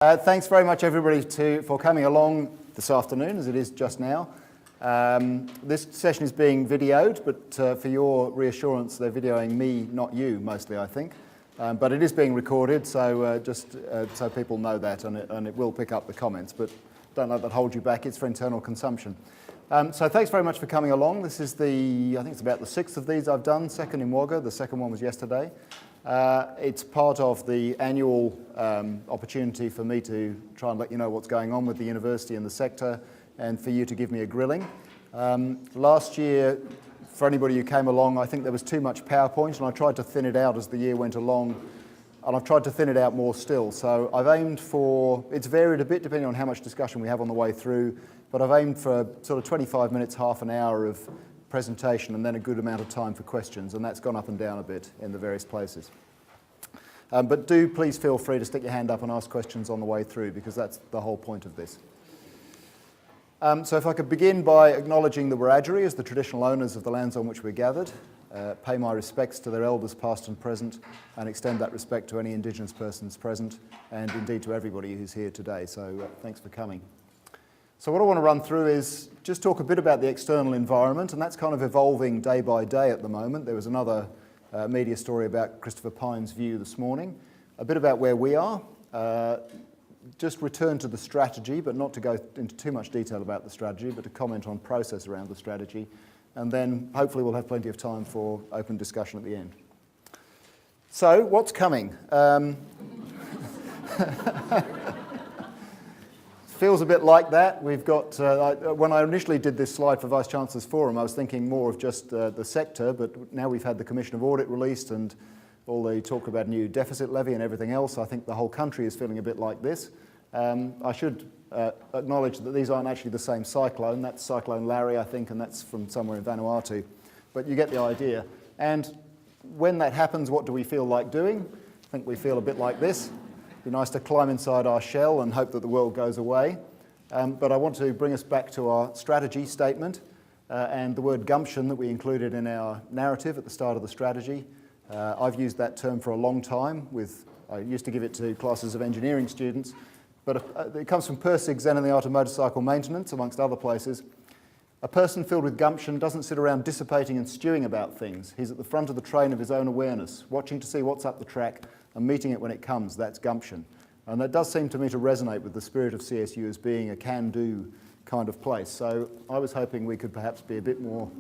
Thanks very much, everybody, for coming along this afternoon, as it is just now. This session is being videoed, but for your reassurance, they're videoing me, not you, mostly, I think. But it is being recorded, so just so people know that, and it will pick up the comments. But don't let that hold you back. It's for internal consumption. So thanks very much for coming along. This is I think it's about the sixth of these I've done, second in Wagga. The second one was yesterday. It's part of the annual opportunity for me to try and let you know what's going on with the university and the sector, and for you to give me a grilling. Last year, for anybody who came along, I think there was too much PowerPoint, and I tried to thin it out as the year went along, and I've tried to thin it out more still. So I've aimed for, it's varied a bit depending on how much discussion we have on the way through, but I've aimed for sort of 25 minutes, half an hour of presentation, and then a good amount of time for questions, and that's gone up and down a bit in the various places. But do please feel free to stick your hand up and ask questions on the way through, because that's the whole point of this. So if I could begin by acknowledging the Wiradjuri as the traditional owners of the lands on which we're gathered, pay my respects to their elders past and present, and extend that respect to any Indigenous persons present, and indeed to everybody who's here today. So thanks for coming. So what I want to run through is just talk a bit about the external environment, and that's kind of evolving day by day at the moment. There was another media story about Christopher Pyne's view this morning. A bit about where we are, just return to the strategy, but not to go into too much detail about the strategy, but to comment on process around the strategy, and then hopefully we'll have plenty of time for open discussion at the end. So what's coming? Feels a bit like that. We've got, when I initially did this slide for Vice-Chancellor's Forum, I was thinking more of just the sector, but now we've had the Commission of Audit released and all the talk about new deficit levy and everything else. I think the whole country is feeling a bit like this. I should acknowledge that these aren't actually the same cyclone. That's Cyclone Larry, I think, and that's from somewhere in Vanuatu. But you get the idea. And when that happens, what do we feel like doing? I think we feel a bit like this. Be nice to climb inside our shell and hope that the world goes away. But I want to bring us back to our strategy statement and the word gumption that we included in our narrative at the start of the strategy. I've used that term for a long time. I used to give it to classes of engineering students, but it comes from Persig's Zen and the Art of Motorcycle Maintenance, amongst other places. A person filled with gumption doesn't sit around dissipating and stewing about things. He's at the front of the train of his own awareness, watching to see what's up the track and meeting it when it comes. That's gumption. And that does seem to me to resonate with the spirit of CSU as being a can-do kind of place. So I was hoping we could perhaps be a bit more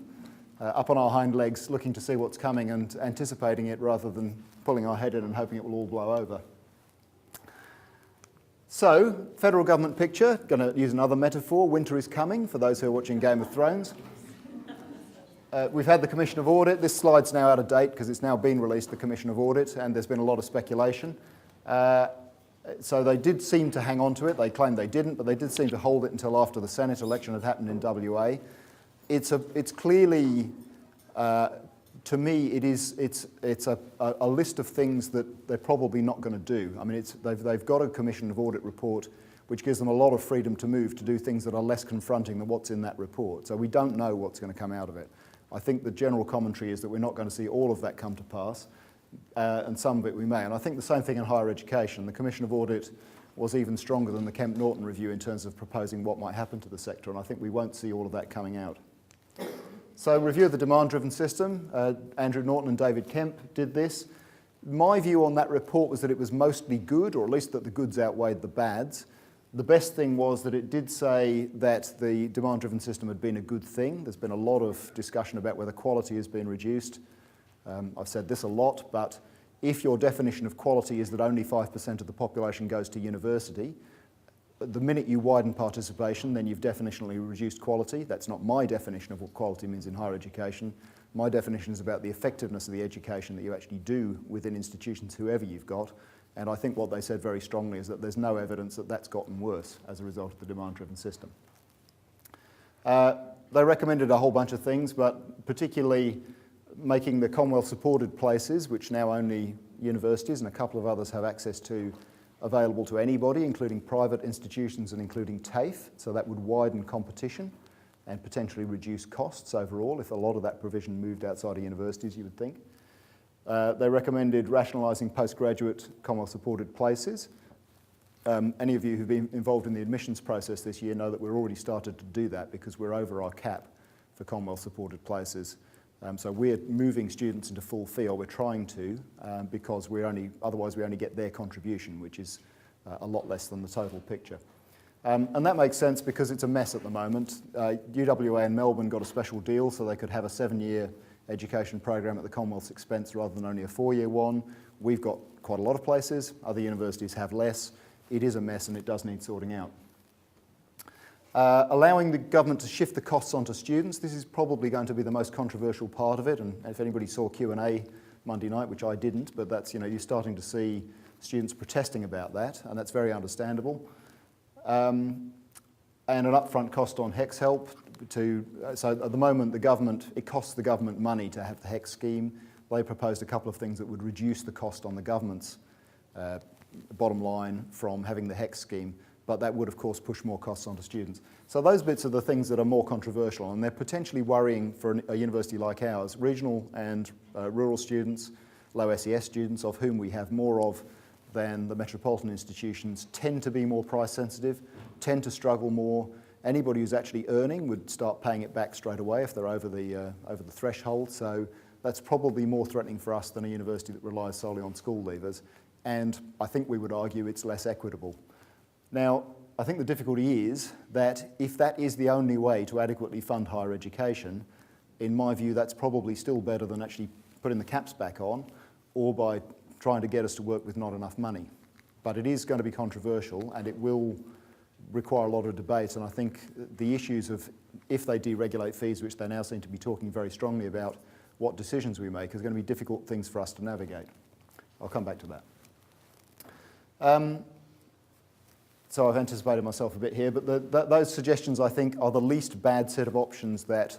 up on our hind legs, looking to see what's coming and anticipating it rather than pulling our head in and hoping it will all blow over. So, federal government picture, going to use another metaphor, winter is coming for those who are watching Game of Thrones. We've had the Commission of Audit. This slide's now out of date because it's now been released, the Commission of Audit, and there's been a lot of speculation. So they did seem to hang on to it. They claimed they didn't, but they did seem to hold it until after the Senate election had happened in WA. It's clearly, to me, it's a list of things that they're probably not going to do. I mean, they've got a Commission of Audit report which gives them a lot of freedom to move to do things that are less confronting than what's in that report. So we don't know what's going to come out of it. I think the general commentary is that we're not going to see all of that come to pass, and some of it we may. And I think the same thing in higher education. The Commission of Audit was even stronger than the Kemp-Norton review in terms of proposing what might happen to the sector, and I think we won't see all of that coming out. So review of the demand-driven system. Andrew Norton and David Kemp did this. My view on that report was that it was mostly good, or at least that the goods outweighed the bads. The best thing was that it did say that the demand-driven system had been a good thing. There's been a lot of discussion about whether quality has been reduced. I've said this a lot, but if your definition of quality is that only 5% of the population goes to university, the minute you widen participation, then you've definitionally reduced quality. That's not my definition of what quality means in higher education. My definition is about the effectiveness of the education that you actually do within institutions, whoever you've got. And I think what they said very strongly is that there's no evidence that that's gotten worse as a result of the demand-driven system. They recommended a whole bunch of things, but particularly making the Commonwealth-supported places, which now only universities and a couple of others have access to, available to anybody, including private institutions and including TAFE. So that would widen competition and potentially reduce costs overall if a lot of that provision moved outside of universities, you would think. They recommended rationalising postgraduate Commonwealth-supported places. any of you who've been involved in the admissions process this year know that we're already started to do that because we're over our cap for Commonwealth supported places. So we're moving students into full fee, or we're trying to, because otherwise we only get their contribution, which is a lot less than the total picture. And that makes sense because it's a mess at the moment. UWA and Melbourne got a special deal so they could have a 7-year education program at the Commonwealth's expense rather than only a 4-year one. We've got quite a lot of places, other universities have less. It is a mess and it does need sorting out. Allowing the government to shift the costs onto students, this is probably going to be the most controversial part of it, and if anybody saw Q&A Monday night, which I didn't, but that's, you're starting to see students protesting about that, and that's very understandable. And an upfront cost on HECS help. So at the moment, it costs the government money to have the HECS scheme. They proposed a couple of things that would reduce the cost on the government's bottom line from having the HECS scheme, but that would, of course, push more costs onto students. So those bits are the things that are more controversial, and they're potentially worrying for a university like ours. Regional and rural students, low SES students, of whom we have more of than the metropolitan institutions, tend to be more price sensitive, tend to struggle more. Anybody who's actually earning would start paying it back straight away if they're over the threshold. So that's probably more threatening for us than a university that relies solely on school leavers. And I think we would argue it's less equitable. Now, I think the difficulty is that if that is the only way to adequately fund higher education, in my view, that's probably still better than actually putting the caps back on or by trying to get us to work with not enough money. But it is going to be controversial and it will require a lot of debate, and I think the issues of if they deregulate fees, which they now seem to be talking very strongly about, what decisions we make is going to be difficult things for us to navigate. I'll come back to that. So I've anticipated myself a bit here, but those suggestions I think are the least bad set of options that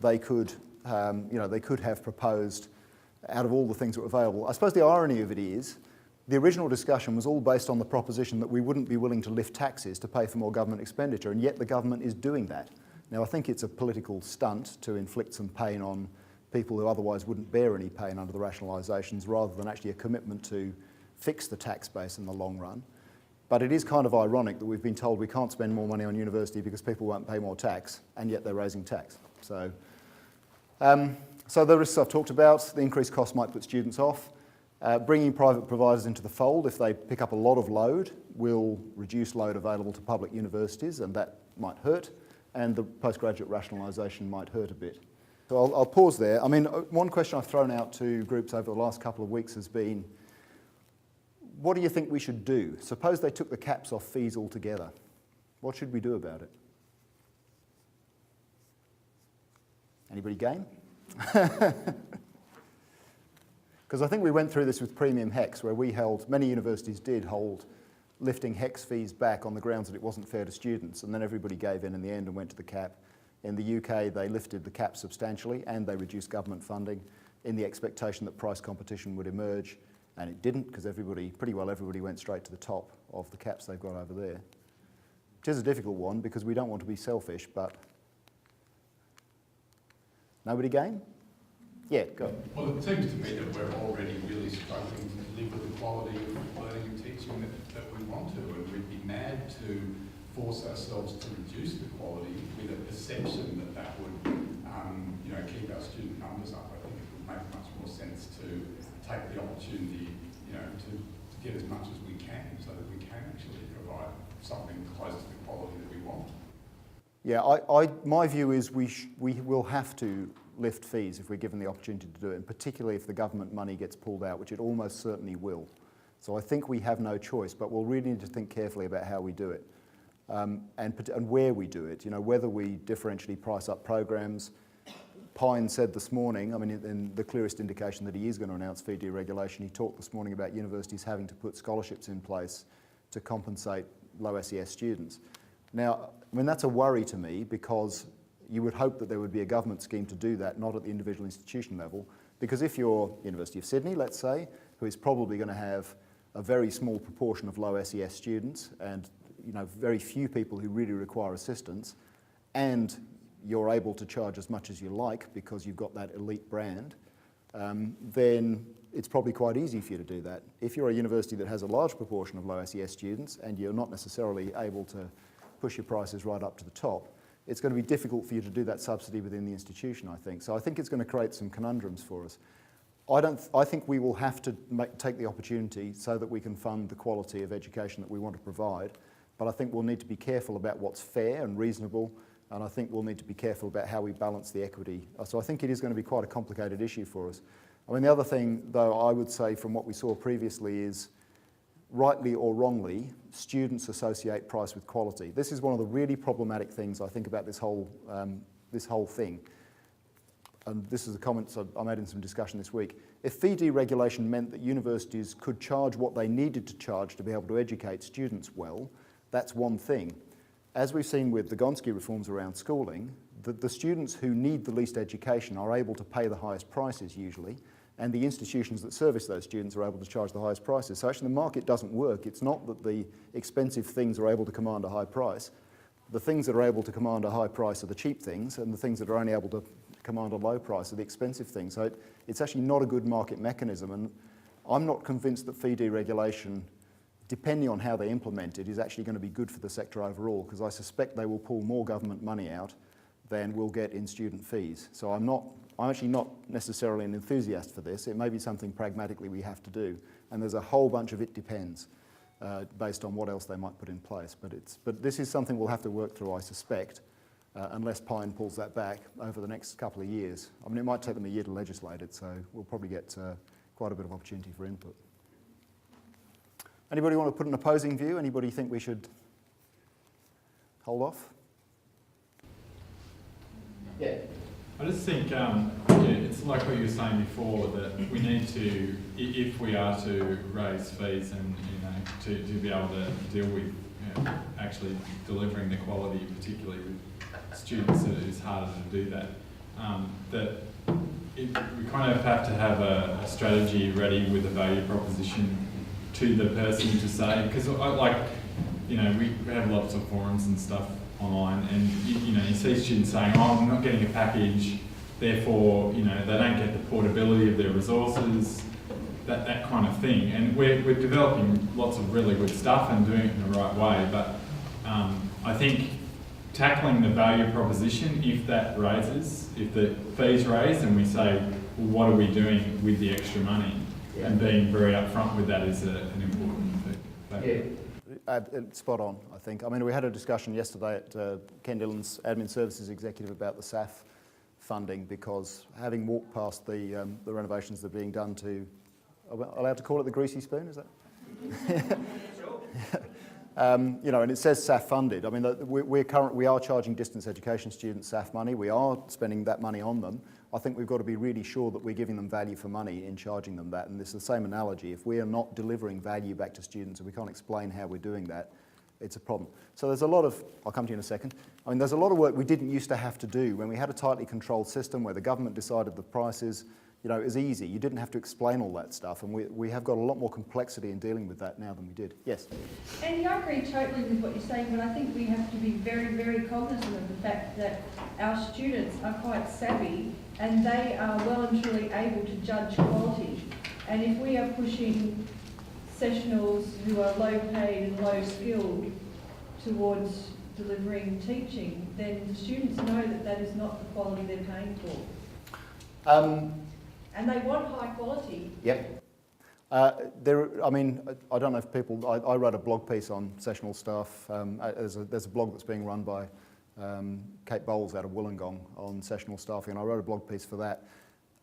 they could have proposed out of all the things that were available. I suppose the irony of it is the original discussion was all based on the proposition that we wouldn't be willing to lift taxes to pay for more government expenditure, and yet the government is doing that. Now, I think it's a political stunt to inflict some pain on people who otherwise wouldn't bear any pain under the rationalisations, rather than actually a commitment to fix the tax base in the long run. But it is kind of ironic that we've been told we can't spend more money on university because people won't pay more tax, and yet they're raising tax. So the risks I've talked about, the increased cost might put students off. Bringing private providers into the fold, if they pick up a lot of load, will reduce load available to public universities, and that might hurt, and the postgraduate rationalisation might hurt a bit. So I'll pause there. I mean, one question I've thrown out to groups over the last couple of weeks has been, what do you think we should do? Suppose they took the caps off fees altogether. What should we do about it? Anybody game? Because I think we went through this with premium HECS, where many universities did hold lifting HECS fees back on the grounds that it wasn't fair to students, and then everybody gave in the end and went to the cap. In the UK, they lifted the cap substantially and they reduced government funding in the expectation that price competition would emerge, and it didn't, because pretty well everybody went straight to the top of the caps they've got over there. It is a difficult one because we don't want to be selfish, but nobody game? Yeah, go. Well, it seems to me that we're already really struggling to deliver the quality of learning and teaching that we want to, and we'd be mad to force ourselves to reduce the quality with a perception that would keep our student numbers up. I think it would make much more sense to take the opportunity to get as much as we can so that we can actually provide something close to the quality that we want. Yeah, my view is we will have to lift fees if we're given the opportunity to do it, and particularly if the government money gets pulled out, which it almost certainly will. So I think we have no choice, but we'll really need to think carefully about how we do it and where we do it. Whether we differentially price up programs. Pine said this morning, in the clearest indication that he is going to announce fee deregulation, he talked this morning about universities having to put scholarships in place to compensate low SES students. Now, that's a worry to me, because you would hope that there would be a government scheme to do that, not at the individual institution level, because if you're University of Sydney, let's say, who is probably going to have a very small proportion of low SES students and very few people who really require assistance, and you're able to charge as much as you like because you've got that elite brand, then it's probably quite easy for you to do that. If you're a university that has a large proportion of low SES students and you're not necessarily able to push your prices right up to the top, it's going to be difficult for you to do that subsidy within the institution, I think. So I think it's going to create some conundrums for us. I think we will have to take the opportunity so that we can fund the quality of education that we want to provide, but I think we'll need to be careful about what's fair and reasonable, and I think we'll need to be careful about how we balance the equity. So I think it is going to be quite a complicated issue for us. I mean, the other thing, though, I would say from what we saw previously is, rightly or wrongly, students associate price with quality. This is one of the really problematic things I think about this whole thing. And this is a comment I made in some discussion this week. If fee deregulation meant that universities could charge what they needed to charge to be able to educate students well, that's one thing. As we've seen with the Gonski reforms around schooling, the students who need the least education are able to pay the highest prices usually, and the institutions that service those students are able to charge the highest prices. So actually the market doesn't work. It's not that the expensive things are able to command a high price. The things that are able to command a high price are the cheap things, and the things that are only able to command a low price are the expensive things. So it's actually not a good market mechanism, and I'm not convinced that fee deregulation, depending on how they implement it, is actually going to be good for the sector overall, because I suspect they will pull more government money out than we'll get in student fees. So I'm actually not necessarily an enthusiast for this. It may be something pragmatically we have to do, and there's a whole bunch of it depends based on what else they might put in place. But this is something we'll have to work through, I suspect, unless Pine pulls that back over the next couple of years. I mean, it might take them a year to legislate it, so we'll probably get quite a bit of opportunity for input. Anybody want to put an opposing view? Anybody think we should hold off? Yeah. I just think it's like what you were saying before, that we need to, if we are to raise fees and to be able to deal with actually delivering the quality, particularly with students, it is harder to do that. We kind of have to have a strategy ready with a value proposition to the person to say, because we have lots of forums and stuff online, and you see students saying, "Oh, I'm not getting a package, therefore they don't get the portability of their resources," that kind of thing. And we're developing lots of really good stuff and doing it in the right way, but I think tackling the value proposition, if the fees raise and we say, well, what are we doing with the extra money? Yeah. And being very upfront with that is an important factor. Yeah. Spot on, I think. I mean, we had a discussion yesterday at Ken Dillon's Admin Services Executive about the SAF funding, because having walked past the renovations that are being done to, are we allowed to call it the greasy spoon, is that? And it says SAF funded. I mean, we are charging distance education students SAF money. We are spending that money on them. I think we've got to be really sure that we're giving them value for money in charging them that. And this is the same analogy. If we are not delivering value back to students and we can't explain how we're doing that, it's a problem. So there's a lot of, I'll come to you in a second. I mean, there's a lot of work we didn't used to have to do. When we had a tightly controlled system where the government decided the prices, it was easy. You didn't have to explain all that stuff, and we have got a lot more complexity in dealing with that now than we did. Yes? Andy, I agree totally with what you're saying, but I think we have to be very, very cognizant of the fact that our students are quite savvy and they are well and truly able to judge quality. And if we are pushing sessionals who are low paid and low skilled towards delivering teaching, then the students know that that is not the quality they're paying for. And they want high quality. Yep. I don't know if people, I wrote a blog piece on sessional staff. There's a blog that's being run by Kate Bowles out of Wollongong on sessional staffing, and I wrote a blog piece for that.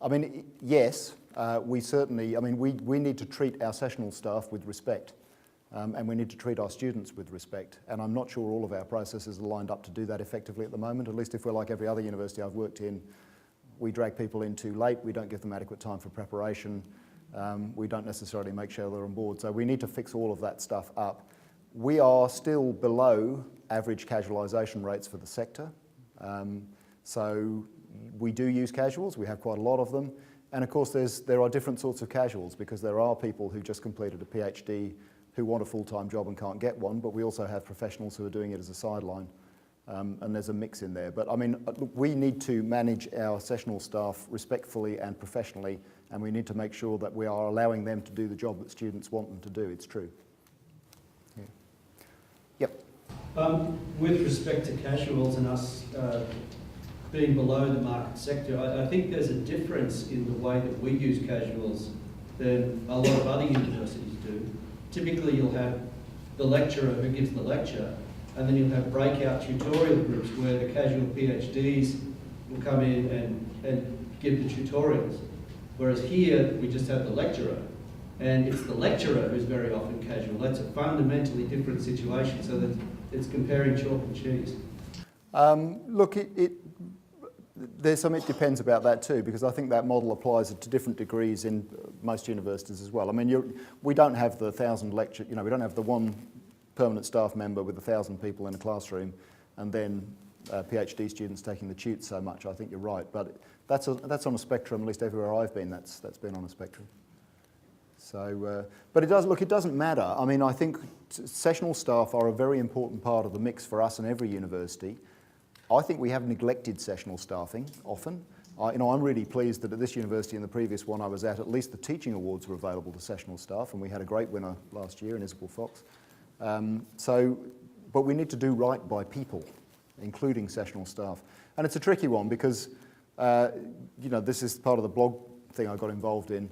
I mean, yes, we certainly, we need to treat our sessional staff with respect, and we need to treat our students with respect, and I'm not sure all of our processes are lined up to do that effectively at the moment, at least if we're like every other university I've worked in. We drag people in too late, we don't give them adequate time for preparation, we don't necessarily make sure they're on board, so we need to fix all of that stuff up. We are still below average casualisation rates for the sector, so we do use casuals, we have quite a lot of them, and of course there are different sorts of casuals, because there are people who just completed a PhD who want a full-time job and can't get one, but we also have professionals who are doing it as a sideline. And there's a mix in there. But I mean, we need to manage our sessional staff respectfully and professionally and we need to make sure that we are allowing them to do the job that students want them to do. It's true. Yeah. Yep. With respect to casuals and us being below the market sector, I think there's a difference in the way that we use casuals than a lot of other universities do. Typically you'll have the lecturer who gives the lecture, and then you'll have breakout tutorial groups where the casual PhDs will come in and give the tutorials. Whereas here, we just have the lecturer, and it's the lecturer who's very often casual. That's a fundamentally different situation, so that it's comparing chalk and cheese. Look, it depends about that too, because I think that model applies to different degrees in most universities as well. I mean, we don't have the 1,000 lecture, we don't have the one permanent staff member with 1,000 people in a classroom, and then PhD students taking the tutes so much. I think you're right, but that's on a spectrum. At least everywhere I've been, that's been on a spectrum. So, but it doesn't matter. I mean, I think sessional staff are a very important part of the mix for us in every university. I think we have neglected sessional staffing often. I'm really pleased that at this university and the previous one I was at least the teaching awards were available to sessional staff, and we had a great winner last year in Isabel Fox. But we need to do right by people, including sessional staff. And it's a tricky one because, this is part of the blog thing I got involved in.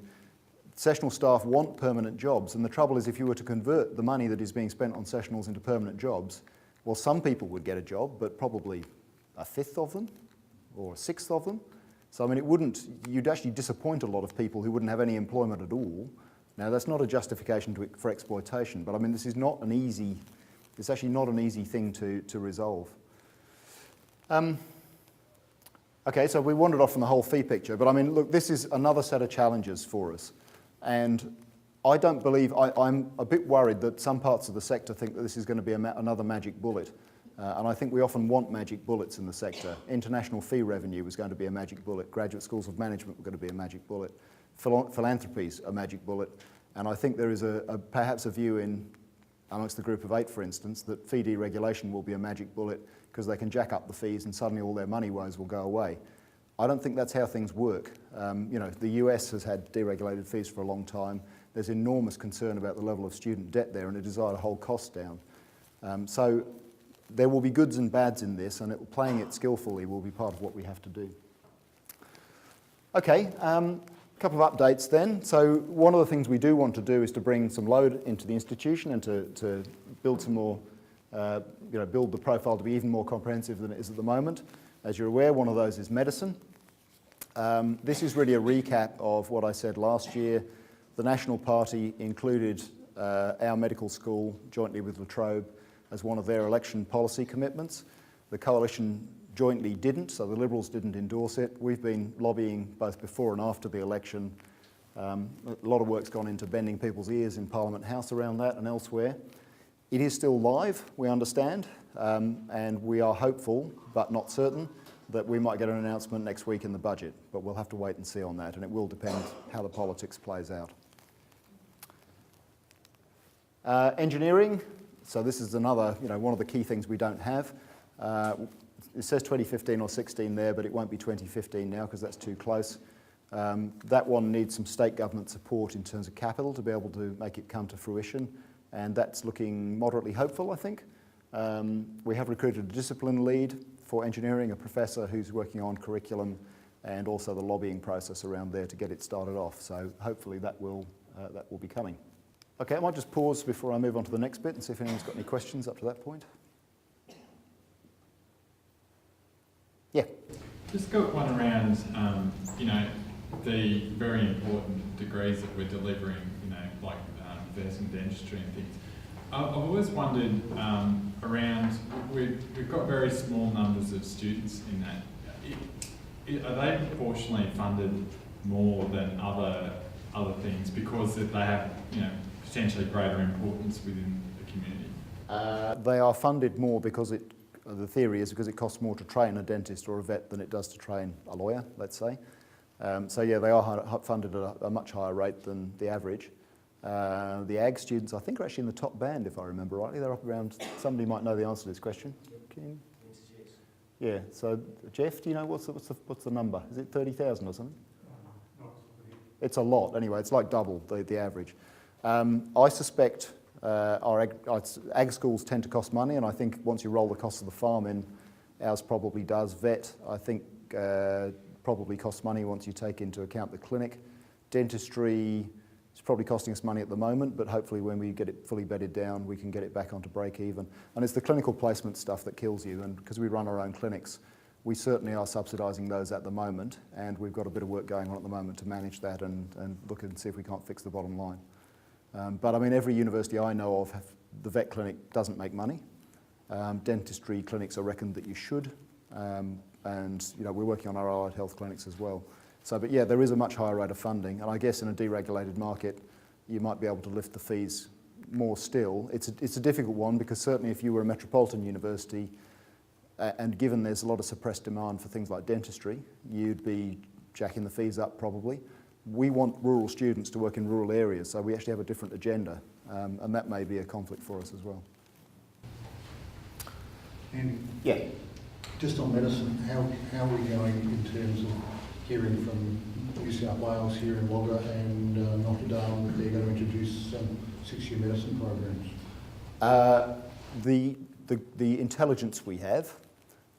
Sessional staff want permanent jobs, and the trouble is if you were to convert the money that is being spent on sessionals into permanent jobs, well, some people would get a job, but probably a fifth of them or a sixth of them. So, I mean, you'd actually disappoint a lot of people who wouldn't have any employment at all. Now, that's not a justification for exploitation, but I mean, it's actually not an easy thing to resolve. Okay, so we wandered off from the whole fee picture, but I mean, look, this is another set of challenges for us. And I don't believe, I'm a bit worried that some parts of the sector think that this is going to be another magic bullet. And I think we often want magic bullets in the sector. International fee revenue was going to be a magic bullet. Graduate schools of management were going to be a magic bullet. Philanthropy's a magic bullet. And I think there is perhaps a view amongst the group of 8, for instance, that fee deregulation will be a magic bullet because they can jack up the fees and suddenly all their money woes will go away. I don't think that's how things work. The US has had deregulated fees for a long time. There's enormous concern about the level of student debt there and a desire to hold costs down. So there will be goods and bads in this, and playing it skillfully will be part of what we have to do. Okay, a couple of updates then. So one of the things we do want to do is to bring some load into the institution and to build some more, build the profile to be even more comprehensive than it is at the moment. As you're aware, one of those is medicine. This is really a recap of what I said last year. The National Party included our medical school jointly with La Trobe as one of their election policy commitments. The Coalition jointly didn't, so the Liberals didn't endorse it. We've been lobbying both before and after the election. A lot of work's gone into bending people's ears in Parliament House around that and elsewhere. It is still live, we understand, and we are hopeful, but not certain, that we might get an announcement next week in the budget, but we'll have to wait and see on that, and it will depend how the politics plays out. Engineering, so this is another, one of the key things we don't have. It says 2015 or 16 there, but it won't be 2015 now because that's too close. That one needs some state government support in terms of capital to be able to make it come to fruition, and that's looking moderately hopeful, I think. We have recruited a discipline lead for engineering, a professor who's working on curriculum and also the lobbying process around there to get it started off. So hopefully that will be coming. Okay, I might just pause before I move on to the next bit and see if anyone's got any questions up to that point. Yeah. Just got one around, the very important degrees that we're delivering, like versing dentistry and things. I've always wondered around, we've got very small numbers of students in that. Are they proportionally funded more than other things because they have, potentially greater importance within the community? They are funded more because the theory is because it costs more to train a dentist or a vet than it does to train a lawyer, let's say. So yeah, they are funded at a much higher rate than the average. The ag students, I think, are actually in the top band, if I remember rightly. They're up around, somebody might know the answer to this question. Yeah, so Jeff, do you know what's the number? Is it 30,000 or something? It's a lot anyway. It's like double the average. I suspect our ag schools tend to cost money, and I think once you roll the cost of the farm in, ours probably does. Vet, I think, probably costs money once you take into account the clinic. Dentistry is probably costing us money at the moment, but hopefully when we get it fully bedded down, we can get it back onto break even. And it's the clinical placement stuff that kills you, and because we run our own clinics, we certainly are subsidising those at the moment, and we've got a bit of work going on at the moment to manage that and look and see if we can't fix the bottom line. But I mean, every university I know of, the vet clinic doesn't make money. Dentistry clinics are reckoned that you should, and you know, we're working on our allied health clinics as well. So, but yeah, there is a much higher rate of funding, and I guess in a deregulated market, you might be able to lift the fees more still. It's a difficult one, because certainly if you were a metropolitan university, and given there's a lot of suppressed demand for things like dentistry, you'd be jacking the fees up probably. We want rural students to work in rural areas, so we actually have a different agenda, and that may be a conflict for us as well. Andy, Yeah. just on medicine, how are we going in terms of hearing from New South Wales here in Wagga and Notre Dame that they're going to introduce some 6-year medicine programs? The intelligence we have,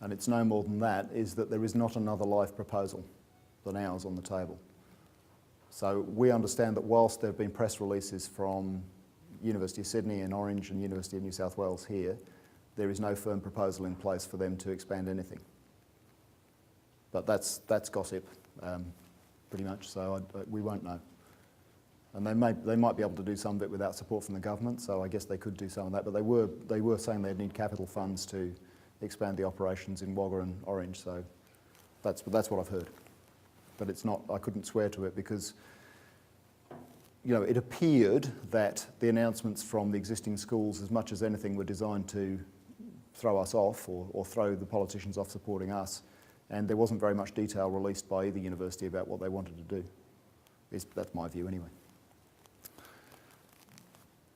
and it's no more than that, is that there is not another live proposal than ours on the table. So we understand that whilst there have been press releases from University of Sydney and Orange and University of New South Wales here, there is no firm proposal in place for them to expand anything. But that's gossip, pretty much, so we won't know. And they might be able to do some of it without support from the government, so I guess they could do some of that, but they were saying they'd need capital funds to expand the operations in Wagga and Orange, so that's what I've heard. But it's not, I couldn't swear to it, because you know, it appeared that the announcements from the existing schools, as much as anything, were designed to throw us off or throw the politicians off supporting us, and there wasn't very much detail released by either university about what they wanted to do. That's my view anyway.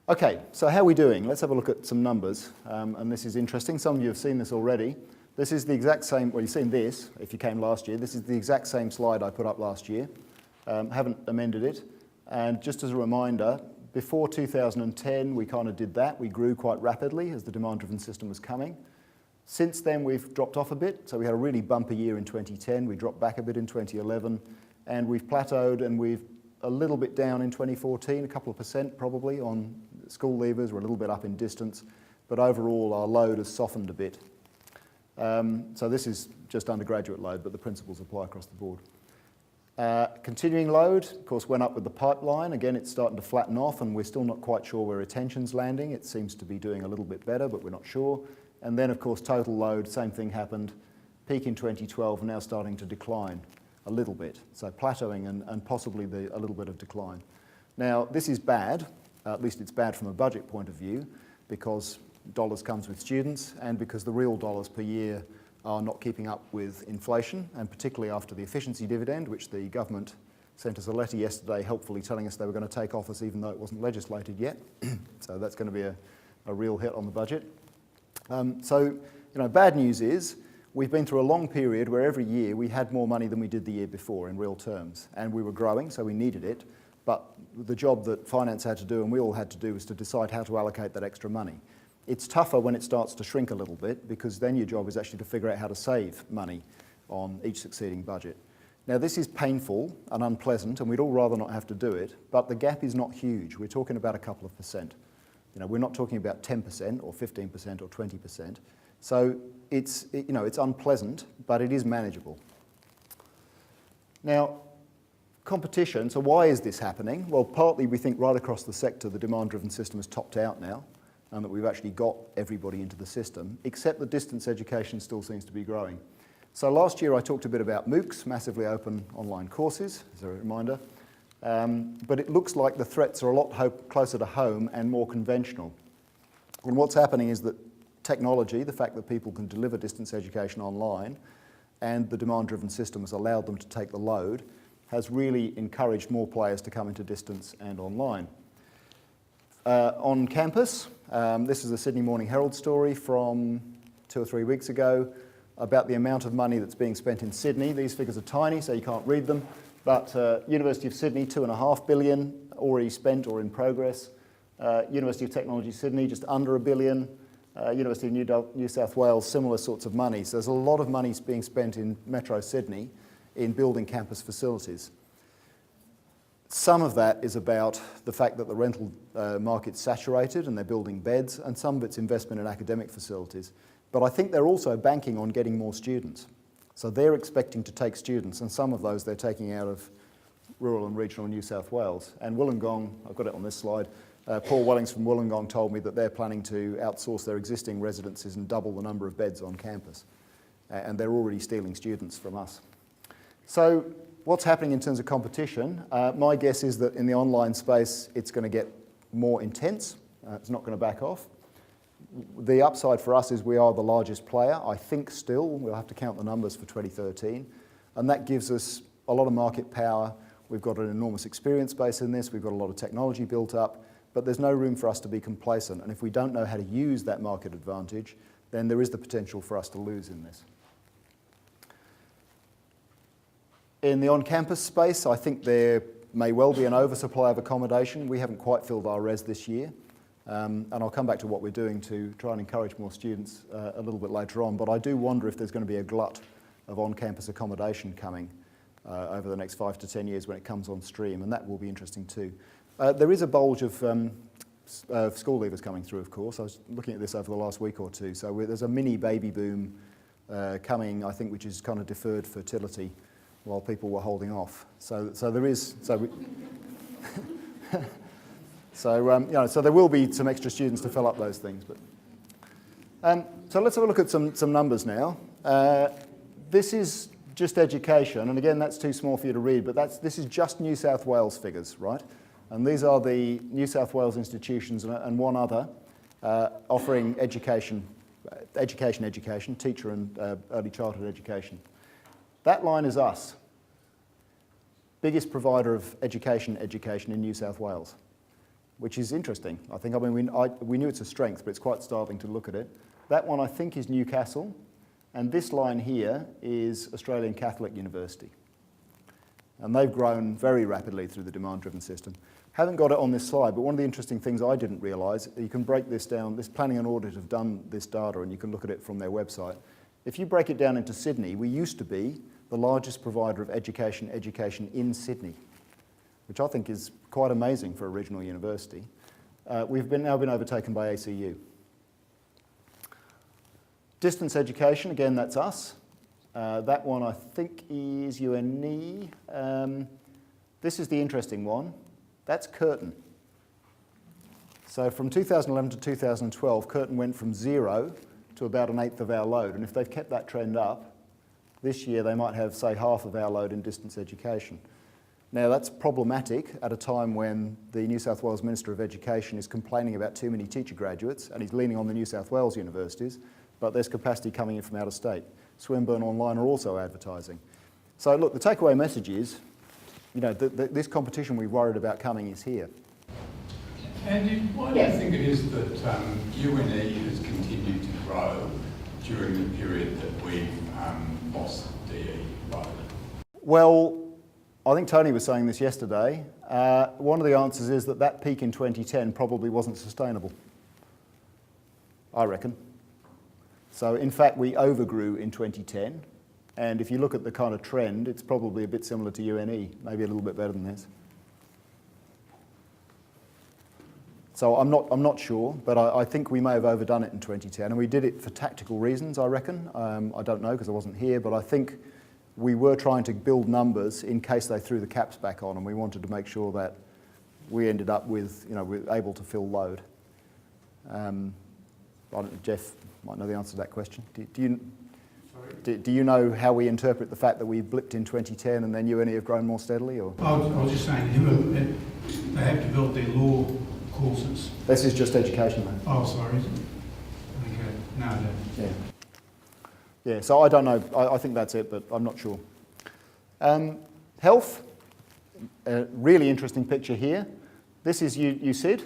Okay, so how are we doing? Let's have a look at some numbers, and this is interesting. Some of you have seen this already. This is the exact same, well, you've seen this if you came last year. This is the exact same slide I put up last year. Haven't amended it. And just as a reminder, before 2010, we kind of did that. We grew quite rapidly as the demand-driven system was coming. Since then, we've dropped off a bit. So we had a really bumper year in 2010. We dropped back a bit in 2011. And we've plateaued, and we've a little bit down in 2014, a couple of percent probably on school leavers. We're a little bit up in distance. But overall, our load has softened a bit. So this is just undergraduate load, but the principles apply across the board. Continuing load, of course, went up with the pipeline. Again, it's starting to flatten off, and we're still not quite sure where retention's landing. It seems to be doing a little bit better, but we're not sure. And then, of course, total load, same thing happened. Peak in 2012, now starting to decline a little bit. So plateauing and possibly a little bit of decline. Now, this is bad. At least it's bad from a budget point of view, because dollars comes with students, and because the real dollars per year are not keeping up with inflation, and particularly after the efficiency dividend, which the government sent us a letter yesterday helpfully telling us they were going to take off us even though it wasn't legislated yet. So that's going to be a real hit on the budget. So, you know, bad news is we've been through a long period where every year we had more money than we did the year before in real terms, and we were growing, so we needed it. But the job that finance had to do, and we all had to do, was to decide how to allocate that extra money. It's tougher when it starts to shrink a little bit, because then your job is actually to figure out how to save money on each succeeding budget. Now, this is painful and unpleasant, and we'd all rather not have to do it, but the gap is not huge. We're talking about a couple of percent. You know, we're not talking about 10% or 15% or 20%. So it's unpleasant, but it is manageable. Now, competition, so why is this happening? Well, partly we think right across the sector the demand-driven system has topped out now, and that we've actually got everybody into the system, except that distance education still seems to be growing. So last year I talked a bit about MOOCs, massively open online courses, as a reminder, but it looks like the threats are a lot closer to home and more conventional. And what's happening is that technology, the fact that people can deliver distance education online, and the demand-driven system has allowed them to take the load, has really encouraged more players to come into distance and online. On campus, this is a Sydney Morning Herald story from 2 or 3 weeks ago about the amount of money that's being spent in Sydney. These figures are tiny, so you can't read them, But University of Sydney, $2.5 billion, already spent or in progress. University of Technology Sydney, just under $1 billion. University of New South Wales, similar sorts of money. So there's a lot of money being spent in Metro Sydney in building campus facilities. Some of that is about the fact that the rental market's saturated and they're building beds, and some of it's investment in academic facilities. But I think they're also banking on getting more students. So they're expecting to take students, and some of those they're taking out of rural and regional New South Wales. And Wollongong, I've got it on this slide, Paul Wellings from Wollongong told me that they're planning to outsource their existing residences and double the number of beds on campus. And they're already stealing students from us. So what's happening in terms of competition? My guess is that in the online space, it's going to get more intense. It's not going to back off. The upside for us is we are the largest player, I think still. We'll have to count the numbers for 2013. And that gives us a lot of market power. We've got an enormous experience base in this. We've got a lot of technology built up. But there's no room for us to be complacent. And if we don't know how to use that market advantage, then there is the potential for us to lose in this. In the on-campus space, I think there may well be an oversupply of accommodation. We haven't quite filled our res this year. And I'll come back to what we're doing to try and encourage more students a little bit later on. But I do wonder if there's going to be a glut of on-campus accommodation coming over the next 5 to 10 years when it comes on stream, and that will be interesting too. There is a bulge of school leavers coming through, of course. I was looking at this over the last week or two. So there's a mini baby boom coming, I think, which is kind of deferred fertility while people were holding off. So there is... So there will be some extra students to fill up those things. But so let's have a look at some numbers now. This is just education, and again, that's too small for you to read, but this is just New South Wales figures, right? And these are the New South Wales institutions and one other offering education, teacher and early childhood education. That line is us, biggest provider of education in New South Wales, which is interesting. I think, we knew it's a strength, but it's quite startling to look at it. That one, I think, is Newcastle, and this line here is Australian Catholic University. And they've grown very rapidly through the demand-driven system. Haven't got it on this slide, but one of the interesting things I didn't realise, you can break this down, this planning and audit have done this data, and you can look at it from their website. If you break it down into Sydney, we used to be the largest provider of education in Sydney, which I think is quite amazing for a regional university. We've now been overtaken by ACU. Distance education, again, that's us. That one, I think, is UNE. This is the interesting one. That's Curtin. So from 2011 to 2012, Curtin went from 0 to about 1/8 of our load. And if they've kept that trend up, this year they might have, say, half of our load in distance education. Now, that's problematic at a time when the New South Wales Minister of Education is complaining about too many teacher graduates, and he's leaning on the New South Wales universities, but there's capacity coming in from out of state. Swinburne Online are also advertising. So look, the takeaway message is, this competition we worried about coming is here. Andy, why do you think it is that UNE has continued to grow during the period that we've lost DE load? Well, I think Tony was saying this yesterday. One of the answers is that peak in 2010 probably wasn't sustainable, I reckon. So in fact, we overgrew in 2010. And if you look at the kind of trend, it's probably a bit similar to UNE, maybe a little bit better than this. So I'm not sure, but I think we may have overdone it in 2010, and we did it for tactical reasons, I reckon. I don't know because I wasn't here, but I think we were trying to build numbers in case they threw the caps back on, and we wanted to make sure that we ended up with, we're able to fill load. Jeff might know the answer to that question. Do you know how we interpret the fact that we blipped in 2010 and then UNE have grown more steadily? Or? I was just saying, they have to build their law courses. This is just education, though. Oh, sorry. Okay, no. Yeah, so I don't know. I think that's it, but I'm not sure. Health, a really interesting picture here. This is USyd,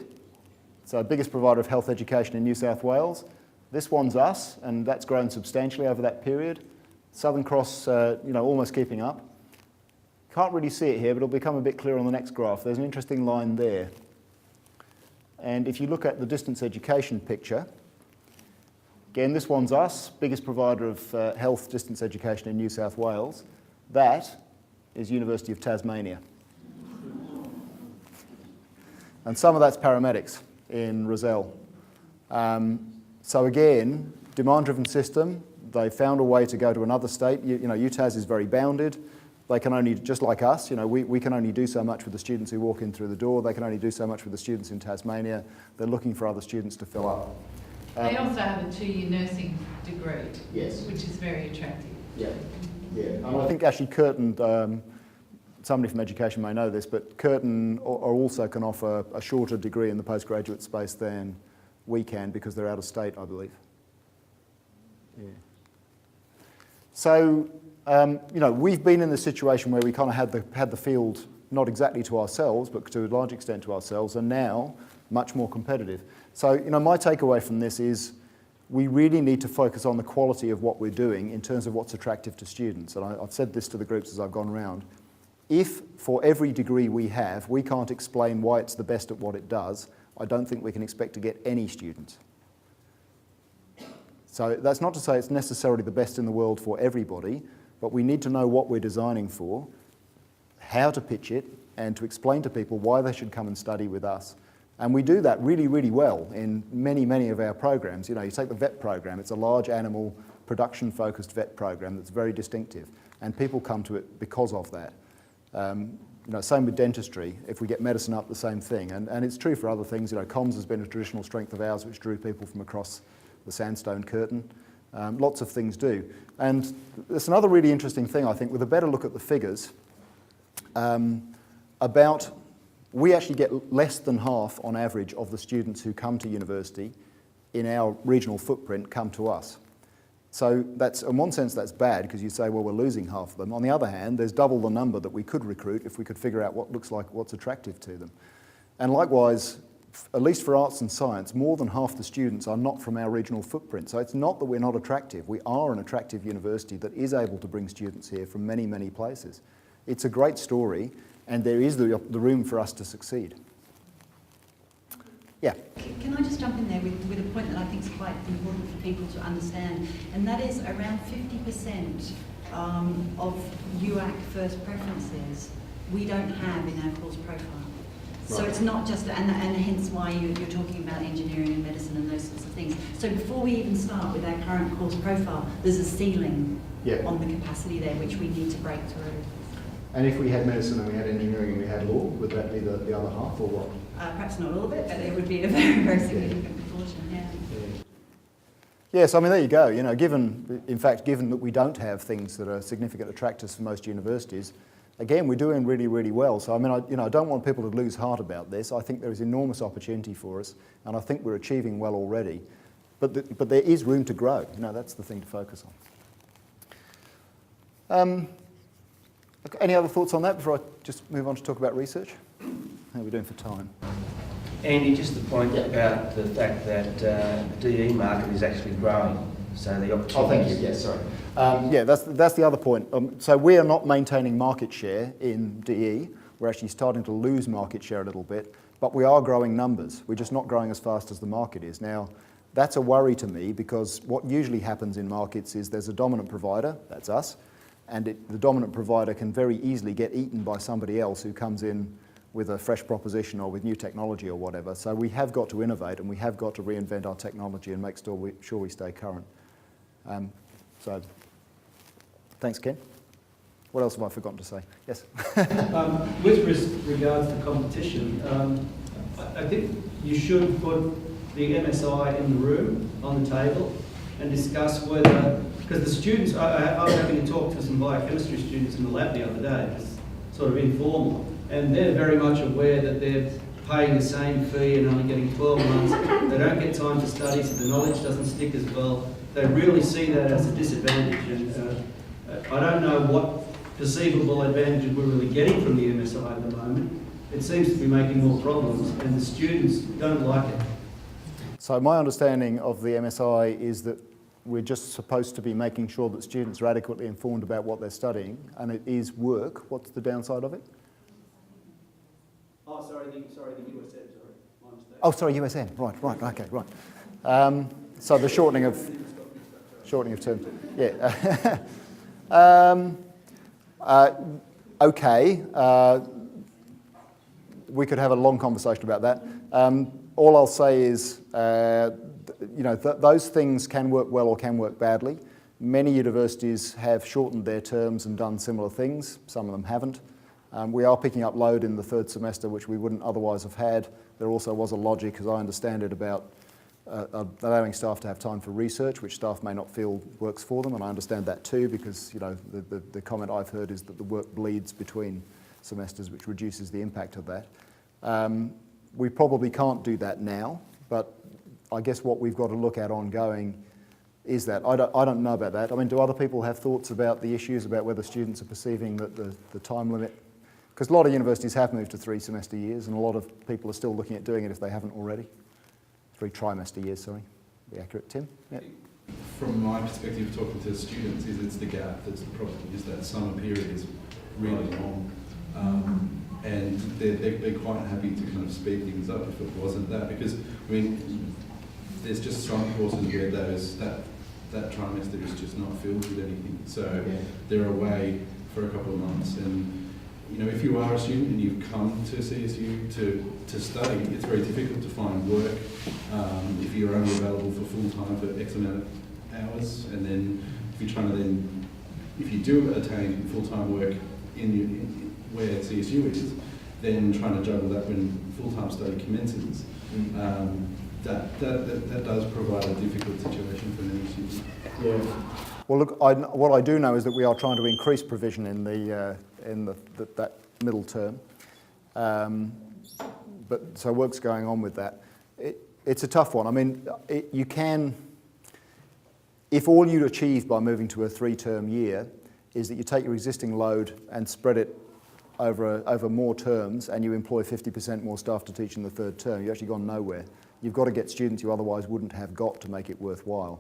so biggest provider of health education in New South Wales. This one's us, and that's grown substantially over that period. Southern Cross, almost keeping up. Can't really see it here, but it'll become a bit clearer on the next graph. There's an interesting line there. And if you look at the distance education picture, again, this one's us, biggest provider of health distance education in New South Wales. That is University of Tasmania. And some of that's paramedics in Rozelle. So again, demand-driven system. They found a way to go to another state. You know, UTAS is very bounded. They can only, just like us, you know, we can only do so much with the students who walk in through the door. They can only do so much with the students in Tasmania. They're looking for other students to fill up. They also have a 2-year nursing degree, Yes. which is very attractive. Yeah, yeah. And I think actually Curtin, somebody from education may know this, but Curtin also can offer a shorter degree in the postgraduate space than we can because they're out of state, I believe. Yeah. So, you know, we've been in the situation where we kind of had the field not exactly to ourselves, but to a large extent to ourselves, and now much more competitive. So, you know, my takeaway from this is we really need to focus on the quality of what we're doing in terms of what's attractive to students. And I've said this to the groups as I've gone around. If for every degree we have, we can't explain why it's the best at what it does, I don't think we can expect to get any students. So that's not to say it's necessarily the best in the world for everybody, but we need to know what we're designing for, how to pitch it, and to explain to people why they should come and study with us. And we do that really, really well in many, many of our programs. You know, you take the vet program, it's a large animal production-focused vet program that's very distinctive, and people come to it because of that. You know, same with dentistry. If we get medicine up, the same thing. And it's true for other things. You know, comms has been a traditional strength of ours, which drew people from across the sandstone curtain. Lots of things do. And there's another really interesting thing, I think, with a better look at the figures, about we actually get less than half, on average, of the students who come to university in our regional footprint come to us. So that's, in one sense, that's bad, because you say, well, we're losing half of them. On the other hand, there's double the number that we could recruit if we could figure out what looks like what's attractive to them. And likewise, at least for arts and science, more than half the students are not from our regional footprint. So it's not that we're not attractive. We are an attractive university that is able to bring students here from many, many places. It's a great story, and there is the room for us to succeed. Yeah. Can I just jump in there with a point that I think is quite important for people to understand, and that is around 50% of UAC first preferences we don't have in our course profile. Right. So it's not just, and hence why you're talking about engineering and medicine and those sorts of things. So before we even start with our current course profile, there's a ceiling on the capacity there which we need to break through. And if we had medicine and we had engineering and we had law, would that be the other half, or what? Perhaps not all of it, but it would be a very, very significant proportion, yeah. Yes, I mean, there you go. You know, given that we don't have things that are significant attractors for most universities, again, we're doing really, really well. So, I mean, I don't want people to lose heart about this. I think there is enormous opportunity for us, and I think we're achieving well already. But there is room to grow. You know, that's the thing to focus on. Any other thoughts on that before I just move on to talk about research? How are we doing for time? Andy, just the point about the fact that the DE market is actually growing, so the opportunities... Oh, thank you. Yes, sorry. Yeah, that's the other point. So we are not maintaining market share in DE. We're actually starting to lose market share a little bit, but we are growing numbers. We're just not growing as fast as the market is. Now, that's a worry to me, because what usually happens in markets is there's a dominant provider, that's us, and the dominant provider can very easily get eaten by somebody else who comes in with a fresh proposition or with new technology or whatever. So we have got to innovate, and we have got to reinvent our technology and make sure we stay current. So thanks, Ken. What else have I forgotten to say? Yes? With regards to competition, I think you should put the MSI in the room, on the table, and discuss whether, because the students, I was having a talk to some biochemistry students in the lab the other day, just sort of informal, and they're very much aware that they're paying the same fee and only getting 12 months. They don't get time to study, so the knowledge doesn't stick as well. They really see that as a disadvantage, and I don't know what perceivable advantages we're really getting from the MSI at the moment. It seems to be making more problems, and the students don't like it. So my understanding of the MSI is that we're just supposed to be making sure that students are adequately informed about what they're studying, and it is work. What's the downside of it? Oh, sorry, the USM, sorry, my mistake. Oh, sorry, USM. Right, okay, right. So the shortening of terms. Yeah. Okay. We could have a long conversation about that. All I'll say is, those things can work well or can work badly. Many universities have shortened their terms and done similar things. Some of them haven't. We are picking up load in the third semester, which we wouldn't otherwise have had. There also was a logic, as I understand it, about allowing staff to have time for research, which staff may not feel works for them, and I understand that too, because the comment I've heard is that the work bleeds between semesters, which reduces the impact of that. We probably can't do that now, but I guess what we've got to look at ongoing is that. I don't know about that. I mean, do other people have thoughts about the issues about whether students are perceiving that the time limit? Because a lot of universities have moved to 3 semester years, and a lot of people are still looking at doing it if they haven't already. 3 trimester years, sorry. Be accurate, Tim? Yep. From my perspective, talking to students, it's the gap that's the problem, is that summer period is really long. And they're quite happy to kind of speed things up if it wasn't that, because I mean, there's just some courses where that trimester is just not filled with anything, so they're away for a couple of months. And if you are a student and you've come to CSU to study, it's very difficult to find work if you're only available for full time for X amount of hours, and then if you're trying to if you do attain full time work where CSU is, then trying to juggle that when full-time study commences, that does provide a difficult situation for many students. Yeah. Well, look, what I do know is that we are trying to increase provision in that middle term. So work's going on with that. It's a tough one. I mean, you can, if all you achieve by moving to a 3-term year is that you take your existing load and spread it over more terms, and you employ 50% more staff to teach in the 3rd term, you've actually gone nowhere. You've got to get students you otherwise wouldn't have got to make it worthwhile.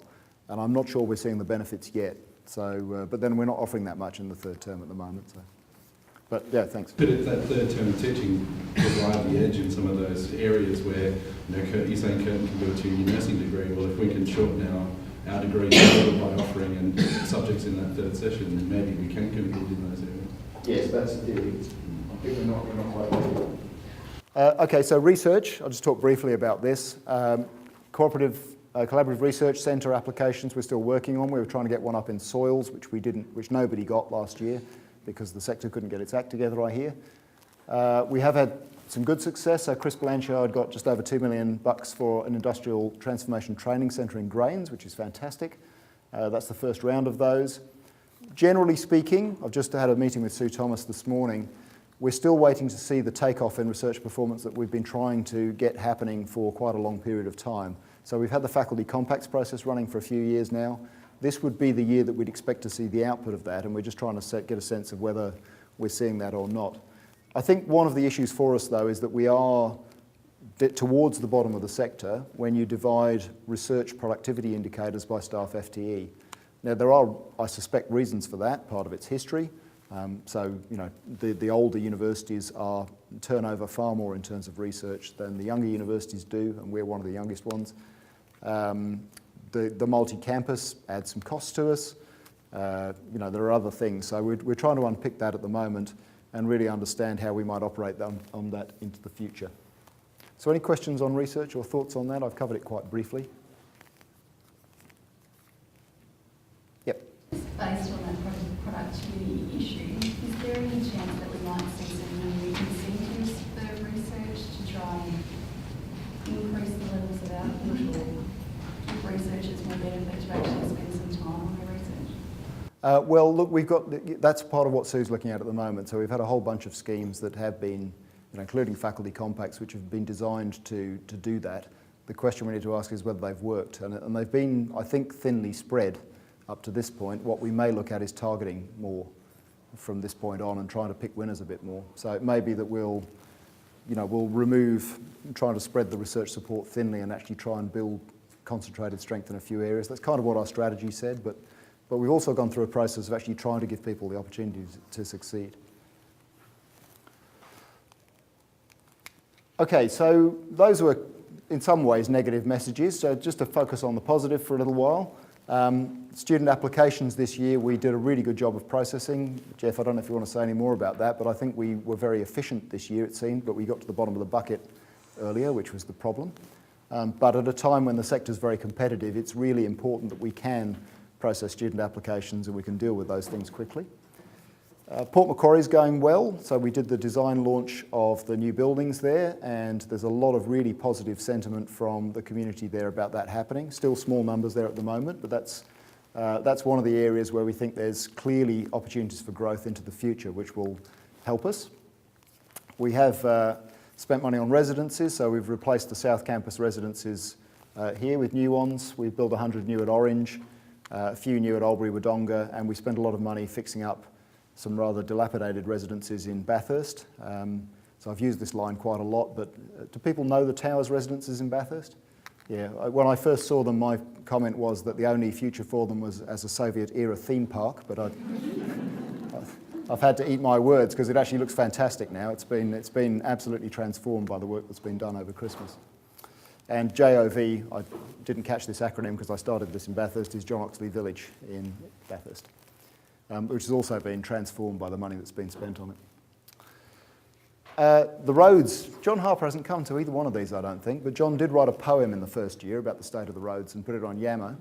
And I'm not sure we're seeing the benefits yet. So, but then we're not offering that much in the 3rd term at the moment. So. But yeah, thanks. But at that 3rd term of teaching provide the edge in some of those areas where, you're saying Curtin can do a 2-year nursing degree. Well, if we can shorten our degree by offering and subjects in that 3rd session, then maybe we can compete in those areas. Yes, that's the theory. I think we're not quite there. Okay, so research. I'll just talk briefly about this. Collaborative Research Centre applications we're still working on. We were trying to get one up in soils, which nobody got last year because the sector couldn't get its act together, I hear. We have had some good success. So Chris Blanchard got just over $2 million for an industrial transformation training centre in Grains, which is fantastic. That's the first round of those. Generally speaking, I've just had a meeting with Sue Thomas this morning. We're still waiting to see the takeoff in research performance that we've been trying to get happening for quite a long period of time. So we've had the faculty compacts process running for a few years now. This would be the year that we'd expect to see the output of that, and we're just trying to get a sense of whether we're seeing that or not. I think one of the issues for us, though, is that we are towards the bottom of the sector when you divide research productivity indicators by staff FTE. Now, there are, I suspect, reasons for that. Part of it's history. The older universities turn over far more in terms of research than the younger universities do, and we're one of the youngest ones. The multi-campus adds some costs to us. There are other things. So we're trying to unpick that at the moment and really understand how we might operate on that into the future. So any questions on research or thoughts on that? I've covered it quite briefly. Yep. Based on that productivity issue, is there any chance that we might see some new incentives for research to try and increase the levels of output, or give researchers more benefit to actually spend some time on their research? Well, look, that's part of what Sue's looking at the moment. So we've had a whole bunch of schemes that have been, including faculty compacts, which have been designed to do that. The question we need to ask is whether they've worked, and they've been, I think, thinly spread up to this point. What we may look at is targeting more from this point on and trying to pick winners a bit more. So it may be that we'll remove trying to spread the research support thinly and actually try and build concentrated strength in a few areas. That's kind of what our strategy said, but we've also gone through a process of actually trying to give people the opportunity to succeed. Okay, so those were in some ways negative messages, so just to focus on the positive for a little while. Student applications this year, we did a really good job of processing. Jeff, I don't know if you want to say any more about that, but I think we were very efficient this year, it seemed, but we got to the bottom of the bucket earlier, which was the problem. But at a time when the sector's very competitive, it's really important that we can process student applications and we can deal with those things quickly. Port Macquarie's going well, so we did the design launch of the new buildings there, and there's a lot of really positive sentiment from the community there about that happening. Still small numbers there at the moment, but that's one of the areas where we think there's clearly opportunities for growth into the future, which will help us. We have spent money on residences, so we've replaced the South Campus residences here with new ones. We've built 100 new at Orange, a few new at Albury Wodonga, and we spent a lot of money fixing up some rather dilapidated residences in Bathurst. So I've used this line quite a lot, but do people know the Towers residences in Bathurst? Yeah, when I first saw them, my comment was that the only future for them was as a Soviet-era theme park, but I've had to eat my words because it actually looks fantastic now. It's been absolutely transformed by the work that's been done over Christmas. And JOV, I didn't catch this acronym because I started this in Bathurst, is John Oxley Village in Bathurst, which has also been transformed by the money that's been spent on it. The roads, John Harper hasn't come to either one of these, I don't think, but John did write a poem in the first year about the state of the roads and put it on Yammer.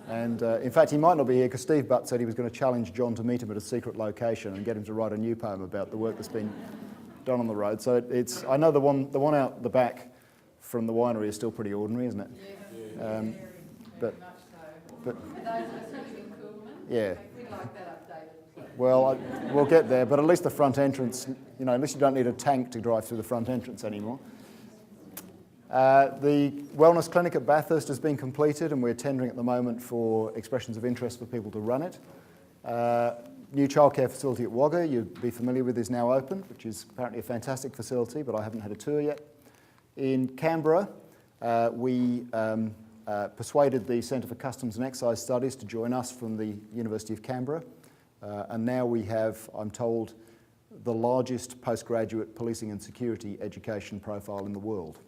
And in fact, he might not be here because Steve Butt said he was going to challenge John to meet him at a secret location and get him to write a new poem about the work that's been done on the road. So it's, I know the one out the back from the winery is still pretty ordinary, isn't it? Yeah, but those are sitting in Coolman. yeah. We'd like that updated. Well, we'll get there, but at least the front entrance, you know, at least you don't need a tank to drive through the front entrance anymore. The wellness clinic at Bathurst has been completed and we're tendering at the moment for expressions of interest for people to run it. New childcare facility at Wagga, you'd be familiar with, is now open, which is apparently a fantastic facility, but I haven't had a tour yet. In Canberra, we persuaded the Centre for Customs and Excise Studies to join us from the University of Canberra. And now we have, I'm told, the largest postgraduate policing and security education profile in the world,